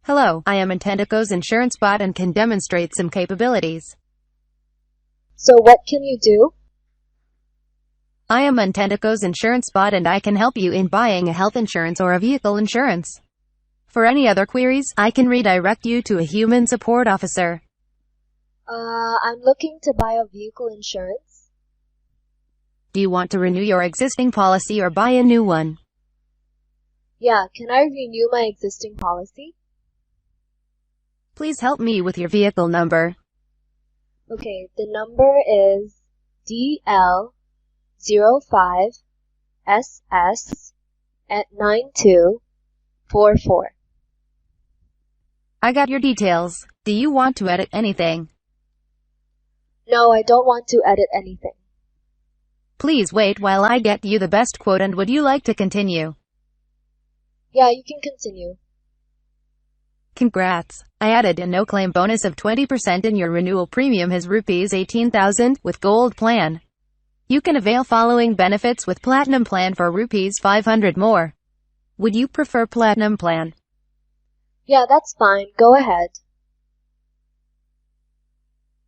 Hello, I am Intendico's insurance bot and can demonstrate some capabilities. So what can you do? I am Intendico's insurance bot and I can help you in buying a health insurance or a vehicle insurance. For any other queries, I can redirect you to a human support officer. I'm looking to buy a vehicle insurance. Do you want to renew your existing policy or buy a new one? Yeah, can I renew my existing policy? Please help me with your vehicle number. Okay, the number is DL05SS at 9244. I got your details. Do you want to edit anything? No, I don't want to edit anything. Please wait while I get you the best quote, and would you like to continue? Yeah, you can continue. Congrats! I added a no-claim bonus of 20% and your renewal premium is Rs 18,000 with Gold Plan. You can avail following benefits with Platinum Plan for Rs 500 more. Would you prefer Platinum Plan? Yeah, that's fine. Go ahead.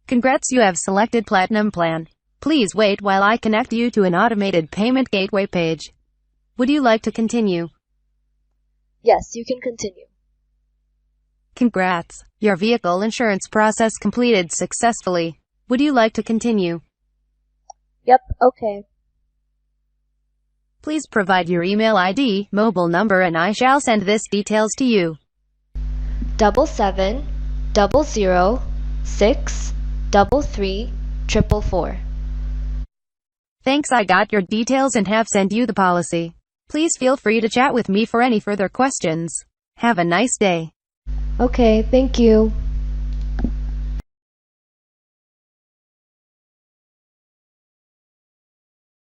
Congrats, you have selected Platinum Plan. Please wait while I connect you to an automated payment gateway page. Would you like to continue? Yes, you can continue. Congrats! Your vehicle insurance process completed successfully. Would you like to continue? Yep, okay. Please provide your email ID, mobile number, and I shall send this details to you. 770063344. Thanks, I got your details and have sent you the policy. Please feel free to chat with me for any further questions. Have a nice day. Okay, thank you.